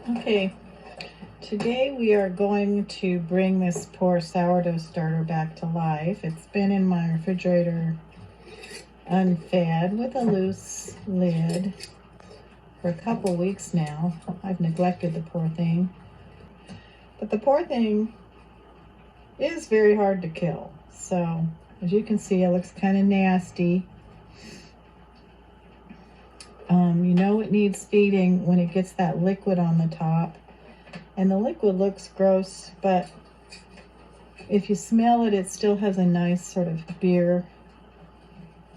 Okay, today we are going to bring this poor sourdough starter back to life. It's been in my refrigerator unfed with a loose lid for a couple weeks now. I've neglected the poor thing. But the poor thing is very hard to kill. So, as you can see, it looks kind of nasty. You know it needs feeding when it gets that liquid on the top. And the liquid looks gross, but if you smell it, it still has a nice sort of beer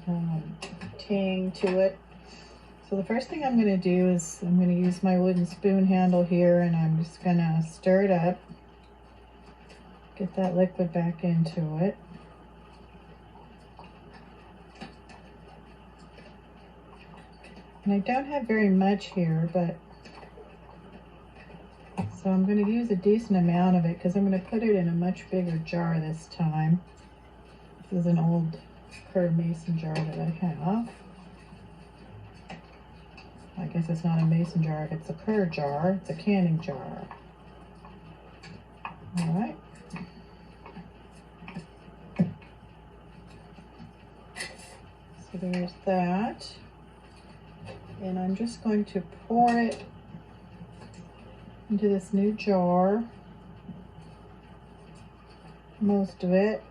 tang to it. So the first thing I'm going to do is I'm going to use my wooden spoon handle here, and I'm just going to stir it up, get that liquid back into it. And I don't have very much here, but so I'm going to use a decent amount of it because I'm going to put it in a much bigger jar this time. This is an old curved mason jar that I have. I guess it's not a mason jar, it's a curd jar, it's a canning jar. All right. So there's that. And I'm just going to pour it into this new jar, most of it.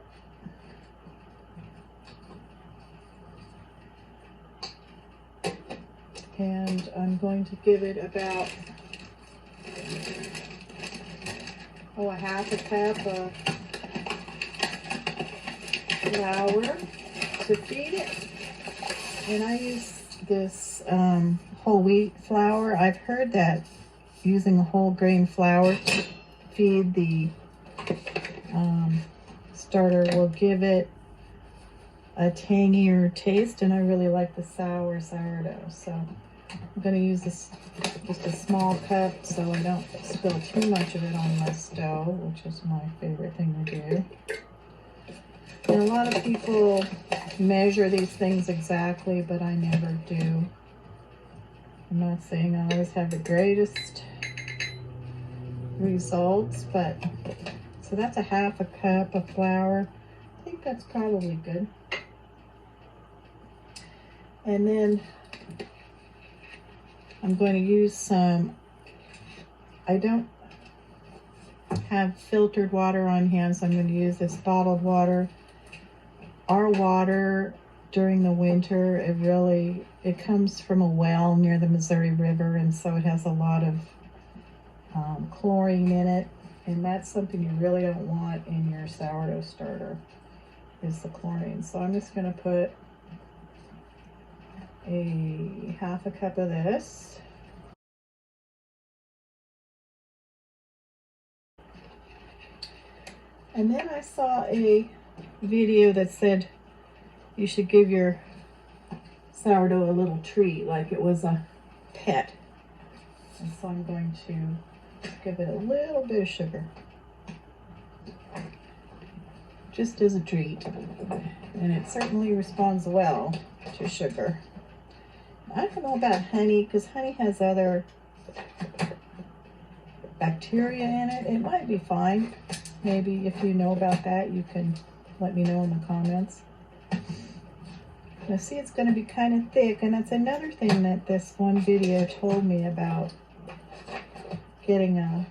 And I'm going to give it about, a half a cup of flour to feed it. And I use this whole wheat flour. I've heard that using a whole grain flour to feed the starter will give it a tangier taste, and I really like the sourdough. So I'm going to use this just a small cup so I don't spill too much of it on my stove, which is my favorite thing to do. And a lot of people measure these things exactly, but I never do. I'm not saying I always have the greatest results, but so that's a half a cup of flour. I think that's probably good. And then I'm going to use some, I don't have filtered water on hand, so I'm going to use this bottled water. Our water during the winter, it comes from a well near the Missouri River, and so it has a lot of chlorine in it, and that's something you really don't want in your sourdough starter, is the chlorine. So I'm just going to put a half a cup of this. And then I saw a video that said you should give your sourdough a little treat, like it was a pet. And so I'm going to give it a little bit of sugar, just as a treat. And it certainly responds well to sugar. I don't know about honey, because honey has other bacteria in it. It might be fine. Maybe if you know about that, you can let me know in the comments. Now see, it's going to be kind of thick, and that's another thing that this one video told me about getting a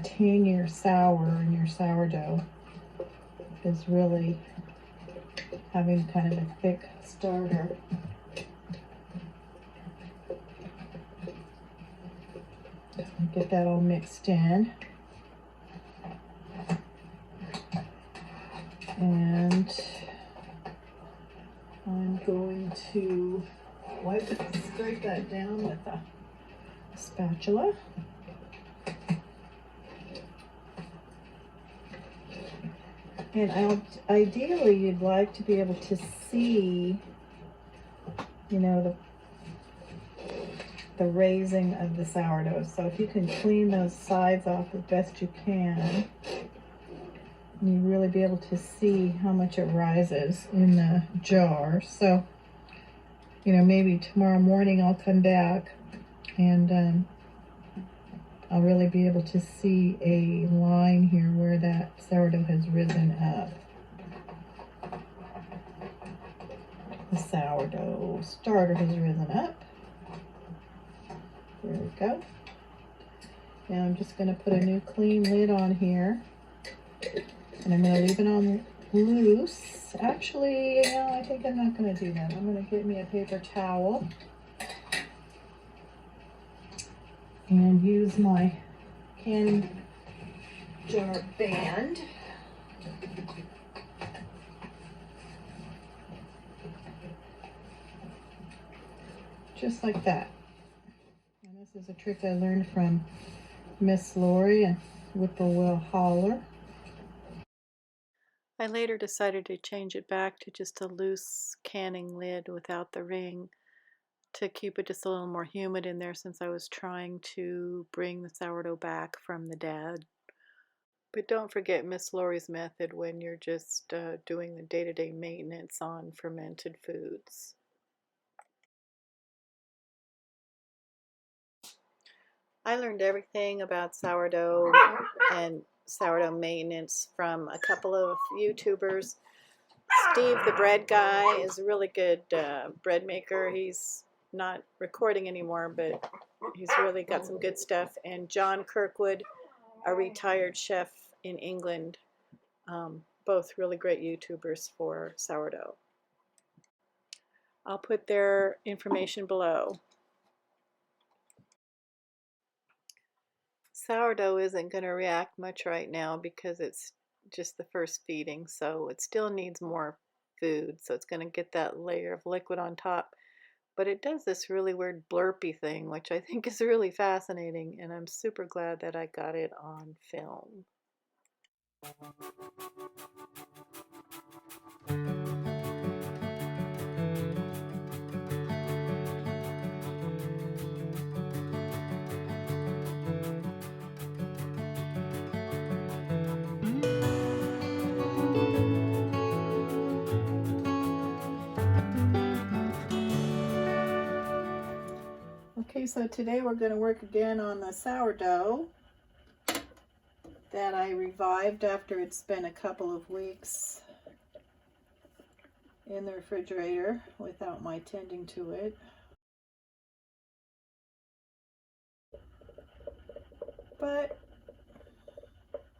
tangier sour in your sourdough is really having kind of a thick starter. Get that all mixed in. And I'm going to scrape that down with a spatula. And ideally, you'd like to be able to see, you know, the raising of the sourdough. So if you can clean those sides off as best you can, you really be able to see how much it rises in the jar. So, you know, maybe tomorrow morning I'll come back and I'll really be able to see a line here where that sourdough has risen up. The sourdough starter has risen up. There we go. Now I'm just going to put a new clean lid on here. And I'm going to leave it on loose. Actually, I think I'm not going to do that. I'm going to get me a paper towel and use my canning jar band. Just like that. And this is a trick I learned from Miss Lori and Whippoorwill Holler. I later decided to change it back to just a loose canning lid without the ring to keep it just a little more humid in there, since I was trying to bring the sourdough back from the dad. But don't forget Miss Lori's method when you're just doing the day-to-day maintenance on fermented foods. I learned everything about sourdough and sourdough maintenance from a couple of YouTubers. Steve the bread guy is a really good bread maker. He's not recording anymore, but he's really got some good stuff. And John Kirkwood, a retired chef in England, both really great YouTubers for sourdough. I'll put their information below. Sourdough isn't going to react much right now because it's just the first feeding, so it still needs more food, so it's going to get that layer of liquid on top. But it does this really weird blurpy thing, which I think is really fascinating, and I'm super glad that I got it on film. Okay, so today we're going to work again on the sourdough that I revived after it's been a couple of weeks in the refrigerator without my tending to it. But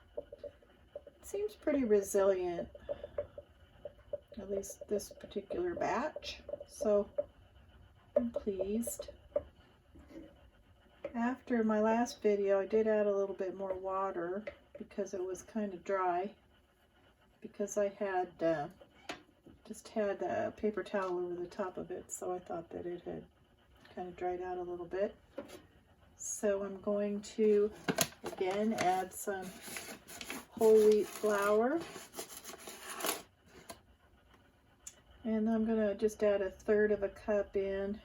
it seems pretty resilient, at least this particular batch, so I'm pleased. After my last video, I did add a little bit more water because it was kind of dry, because I had just had a paper towel over the top of it, so I thought that it had kind of dried out a little bit. So I'm going to again add some whole wheat flour, and I'm going to just add 1/3 of a cup in.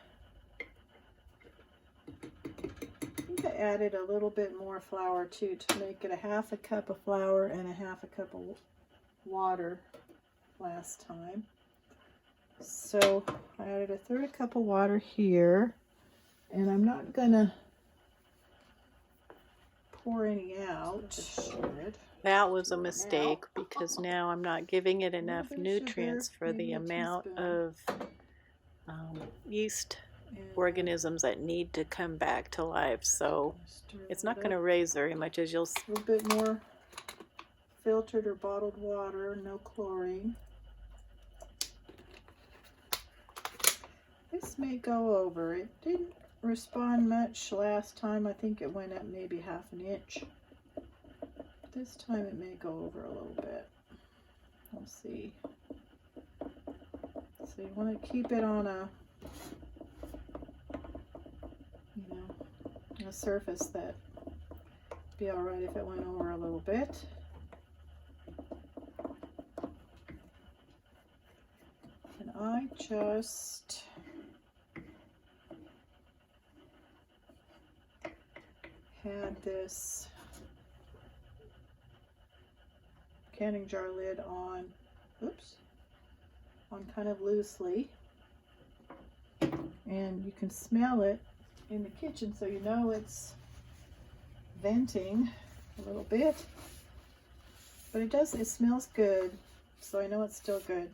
I added a little bit more flour too, to make it 1/2 cup of flour and 1/2 cup of water last time. So I added 1/3 cup of water here, and I'm not gonna pour any out. That was a mistake, because now I'm not giving it enough nutrients for the amount of yeast organisms that need to come back to life, so it's not going to raise very much, as you'll see. A little bit more filtered or bottled water, no chlorine. This may go over. It didn't respond much last time. I think it went up maybe 1/2 inch. This time it may go over a little bit. We'll see. So you want to keep it on a surface that be all right if it went over a little bit. And I just had this canning jar lid on, on kind of loosely, and you can smell it in the kitchen, so you know it's venting a little bit, but it smells good, so I know it's still good.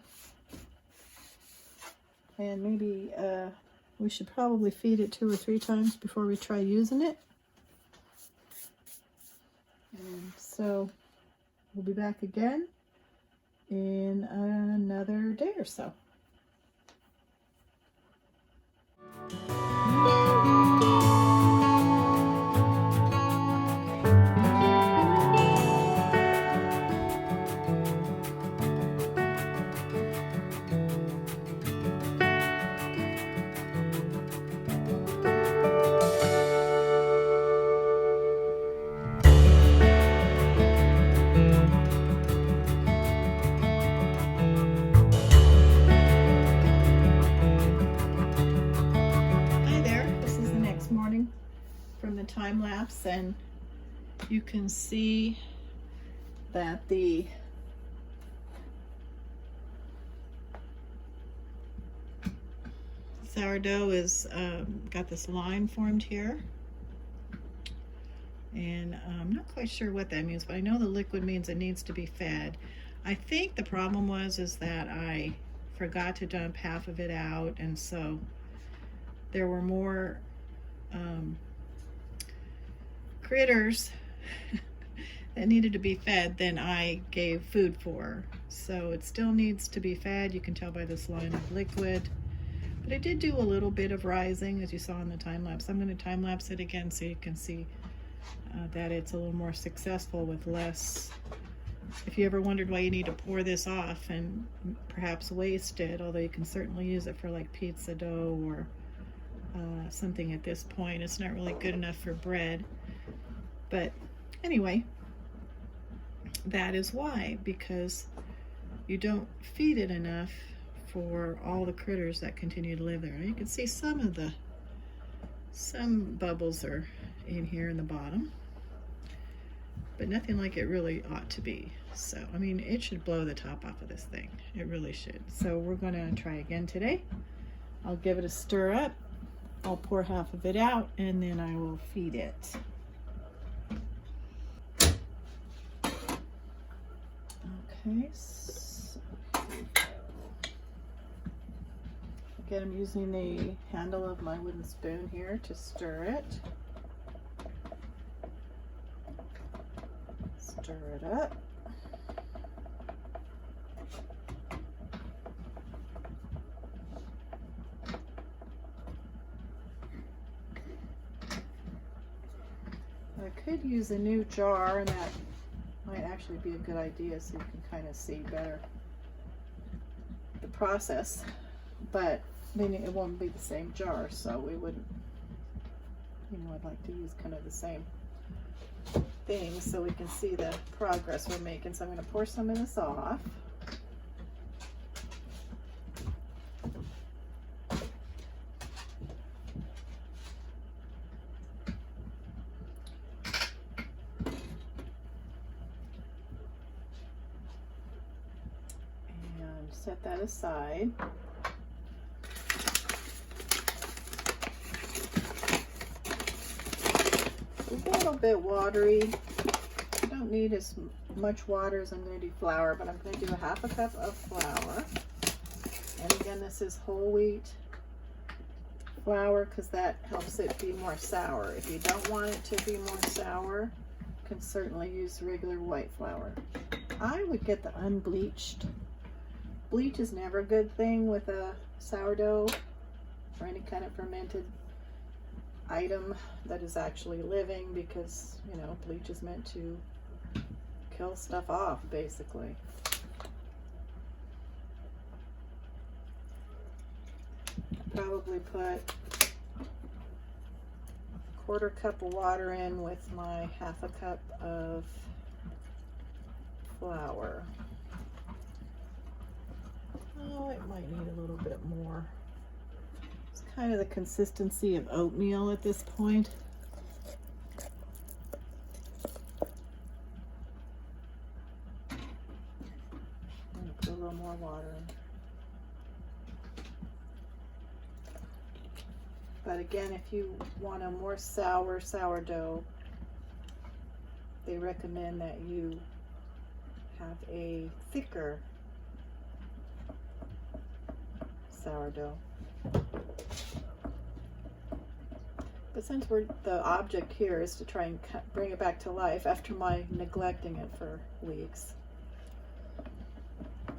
And maybe we should probably feed it 2 or 3 times before we try using it. And so we'll be back again in another day or so. From the time lapse, and you can see that the sourdough is got this line formed here, and I'm not quite sure what that means, but I know the liquid means it needs to be fed. I think the problem is that I forgot to dump half of it out, and so there were more critters that needed to be fed than I gave food for. So it still needs to be fed. You can tell by this line of liquid. But it did do a little bit of rising, as you saw in the time lapse. I'm going to time lapse it again so you can see that it's a little more successful with less. If you ever wondered why you need to pour this off and perhaps waste it, although you can certainly use it for like pizza dough or something at this point. It's not really good enough for bread. But anyway, that is why, because you don't feed it enough for all the critters that continue to live there. You can see some bubbles are in here in the bottom, but nothing like it really ought to be. So, I mean, it should blow the top off of this thing. It really should. So we're going to try again today. I'll give it a stir up. I'll pour half of it out, and then I will feed it. Okay, so again, I'm using the handle of my wooden spoon here to stir it. Stir it up. I could use a new jar, and that might actually be a good idea so you can kind of see better the process, but then it won't be the same jar, so we wouldn't, I'd like to use kind of the same thing so we can see the progress we're making. So I'm going to pour some of this off. Set that aside. It's a little bit watery. I don't need as much water as I'm going to do flour, but I'm going to do 1/2 cup of flour. And again, this is whole wheat flour because that helps it be more sour. If you don't want it to be more sour, you can certainly use regular white flour. I would get the unbleached. Bleach is never a good thing with a sourdough or any kind of fermented item that is actually living, because bleach is meant to kill stuff off, basically. Probably put 1/4 cup of water in with my 1/2 cup of flour. Oh, it might need a little bit more. It's kind of the consistency of oatmeal at this point. I'm going to put a little more water in. But again, if you want a more sour sourdough, they recommend that you have a thicker sourdough. But since the object here is to try and bring it back to life after my neglecting it for weeks,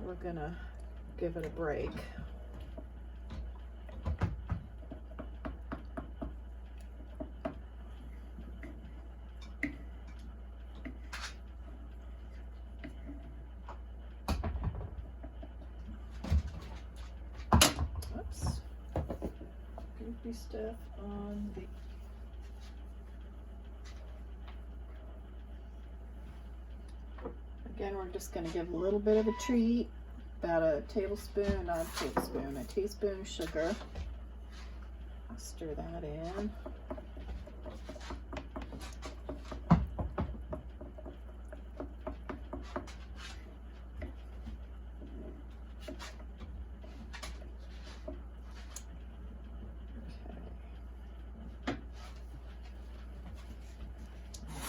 we're gonna give it a break. Oops. Goofy stuff on the Again, we're just going to give a little bit of a treat, about a tablespoon, not a tablespoon, a teaspoon of sugar. Stir that in.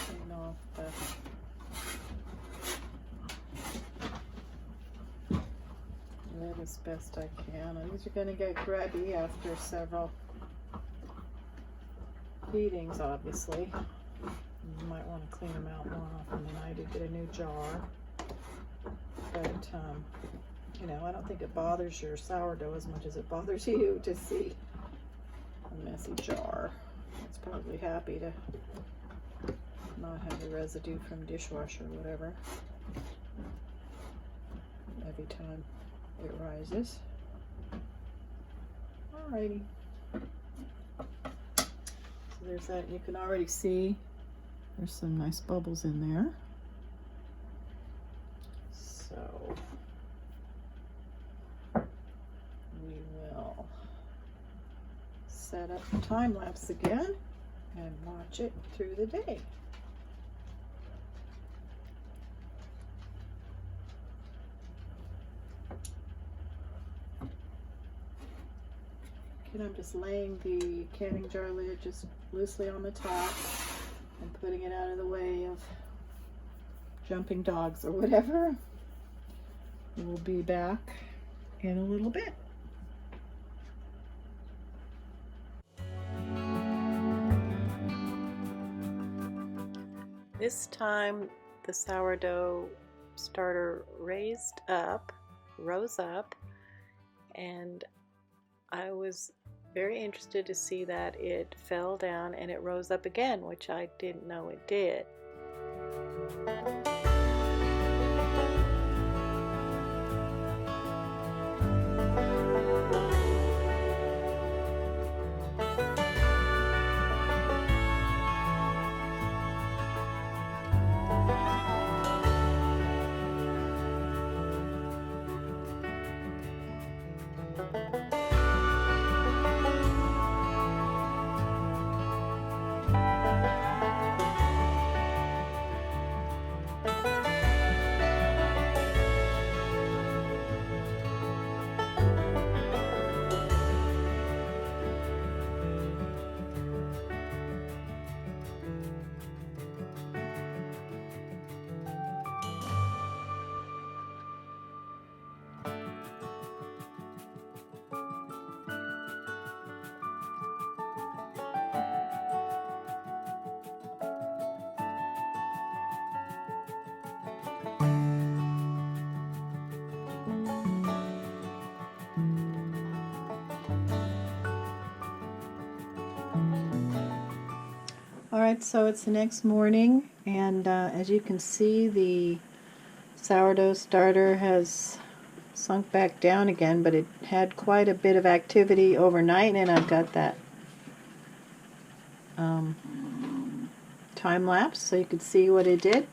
Clean off the lid as best I can. And these are going to get grubby after several feedings, obviously. You might want to clean them out more often than I do. Get a new jar. But, you know, I don't think it bothers your sourdough as much as it bothers you to see a messy jar. It's probably happy to not have the residue from dishwasher or whatever every time it rises. Alrighty. So there's that. You can already see there's some nice bubbles in there. So we will set up the time lapse again and watch it through the day. And I'm just laying the canning jar lid just loosely on the top and putting it out of the way of jumping dogs or whatever. We'll be back in a little bit. This time the sourdough starter rose up, and I was very interested to see that it fell down and it rose up again, which I didn't know it did. Alright, so it's the next morning, and as you can see, the sourdough starter has sunk back down again, but it had quite a bit of activity overnight, and I've got that time lapse so you can see what it did.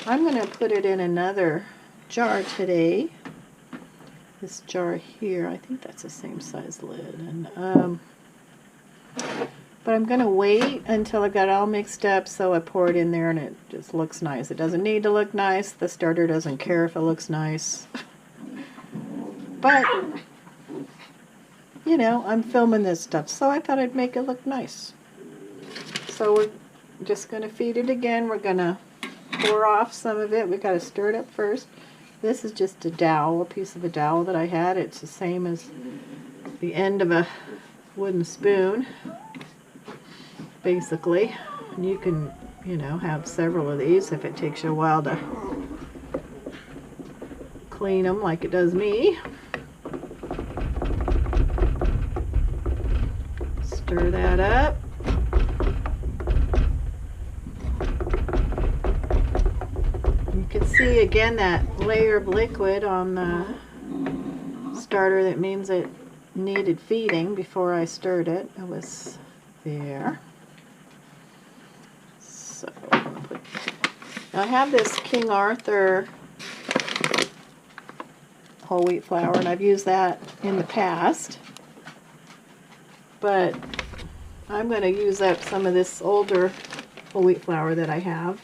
I'm going to put it in another jar today. This jar here, I think that's the same size lid, and but I'm going to wait until I got it all mixed up, so I pour it in there and it just looks nice. It doesn't need to look nice. The starter doesn't care if it looks nice. But, you know, I'm filming this stuff, so I thought I'd make it look nice. So we're just going to feed it again. We're going to pour off some of it. We got to stir it up first. This is just a dowel, a piece of a dowel that I had. It's the same as the end of a wooden spoon, basically. And you can, you know, have several of these if it takes you a while to clean them like it does me. Stir that up. You can see again that layer of liquid on the starter. That means it needed feeding before I stirred it. It was there. So now I have this King Arthur whole wheat flour, and I've used that in the past, but I'm going to use up some of this older whole wheat flour that I have.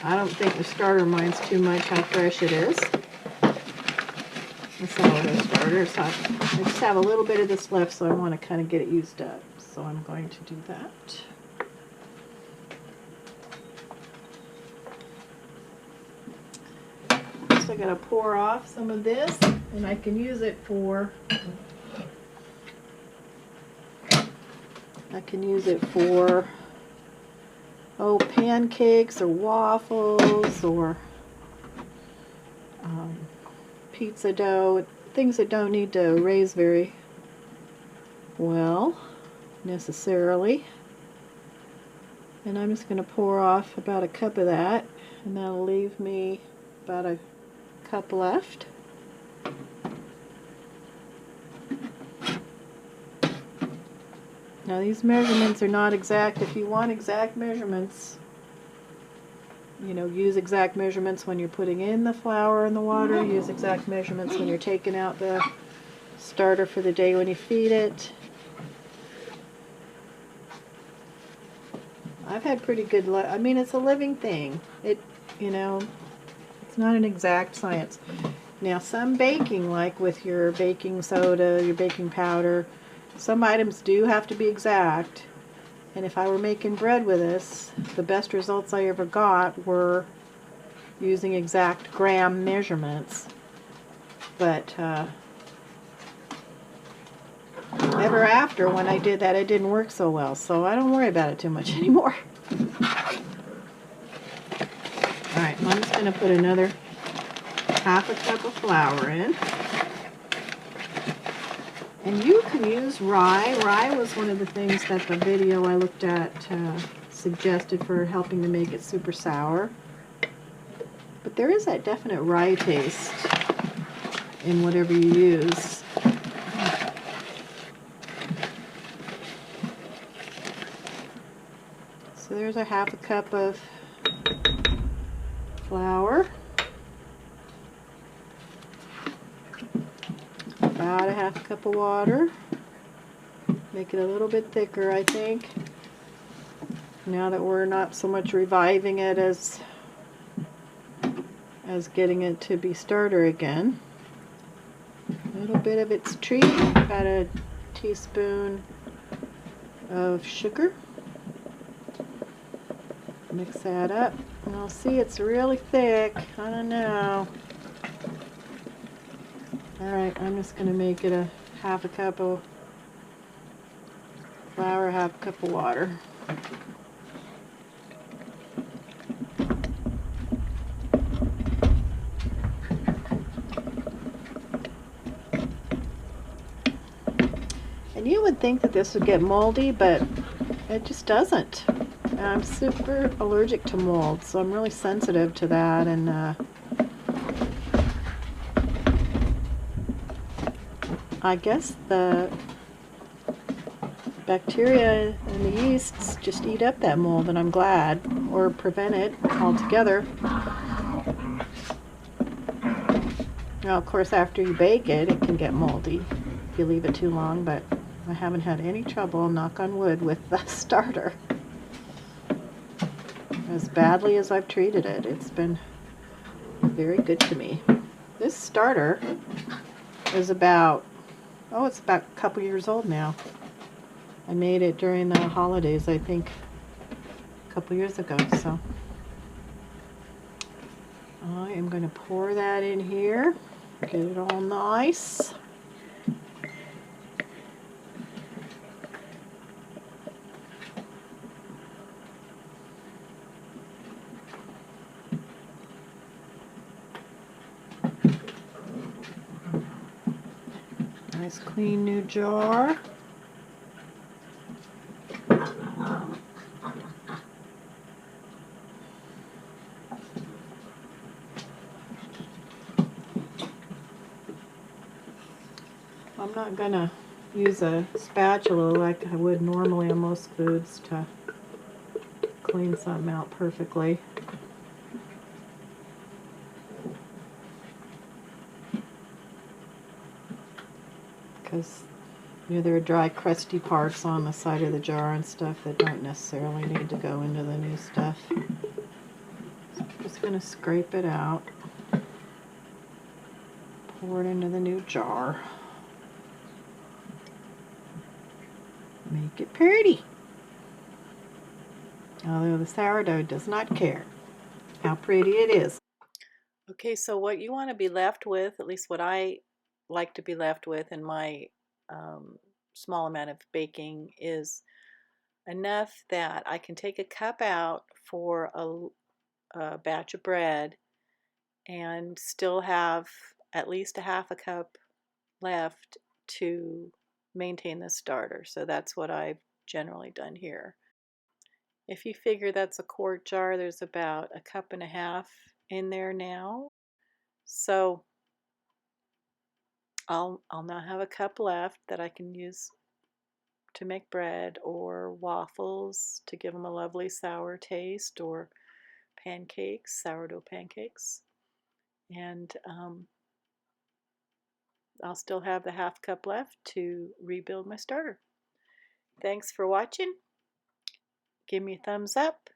I don't think the starter minds too much how fresh it is. The sourdough starter. So I just have a little bit of this left, so I want to kind of get it used up. So I'm going to do that. So I'm going to pour off some of this, and I can use it for pancakes or waffles or pizza dough, things that don't need to raise very well necessarily. And I'm just going to pour off about a cup of that, and that'll leave me about a cup left. Now these measurements are not exact. If you want exact measurements, you know, use exact measurements when you're putting in the flour and the water. Use exact measurements when you're taking out the starter for the day when you feed it. I've had pretty good luck. I mean, it's a living thing. You know, it's not an exact science. Now, some baking, like with your baking soda, your baking powder, some items do have to be exact. And if I were making bread with this, the best results I ever got were using exact gram measurements. But ever after, when I did that, it didn't work so well. So I don't worry about it too much anymore. Alright, I'm just going to put another half a cup of flour in. And you can use rye. Rye was one of the things that the video I looked at suggested for helping to make it super sour. But there is that definite rye taste in whatever you use. So there's a half a cup of flour. About a half a cup of water. Make it a little bit thicker, I think. Now that we're not so much reviving it as getting it to be starter again. A little bit of its treat, about a teaspoon of sugar. Mix that up. And I'll see it's really thick. I don't know. Alright, I'm just going to make it a half a cup of flour, half a cup of water. And you would think that this would get moldy, but it just doesn't. I'm super allergic to mold, so I'm really sensitive to that, and I guess the bacteria and the yeasts just eat up that mold, and I'm glad, or prevent it altogether. Now, of course, after you bake it, it can get moldy if you leave it too long, but I haven't had any trouble, knock on wood, with the starter. As badly as I've treated it, it's been very good to me. This starter is about, it's about a couple years old now. I made it during the holidays, I think, a couple years ago. So I am going to pour that in here, get it all nice. Nice clean new jar. I'm not gonna use a spatula like I would normally on most foods to clean something out perfectly. Because there are dry, crusty parts on the side of the jar and stuff that don't necessarily need to go into the new stuff. So I'm just going to scrape it out, pour it into the new jar. Make it pretty. Although the sourdough does not care how pretty it is. Okay, so what you want to be left with, at least what I like to be left with in my small amount of baking, is enough that I can take a cup out for a batch of bread and still have at least a half a cup left to maintain the starter. So that's what I've generally done here. If you figure that's a quart jar, there's about a cup and a half in there now. So I'll now have a cup left that I can use to make bread or waffles to give them a lovely sour taste, or pancakes, sourdough pancakes. And I'll still have the half cup left to rebuild my starter. Thanks for watching. Give me a thumbs up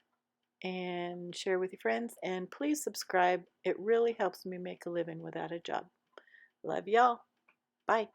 and share with your friends, and please subscribe. It really helps me make a living without a job. Love y'all. Bye.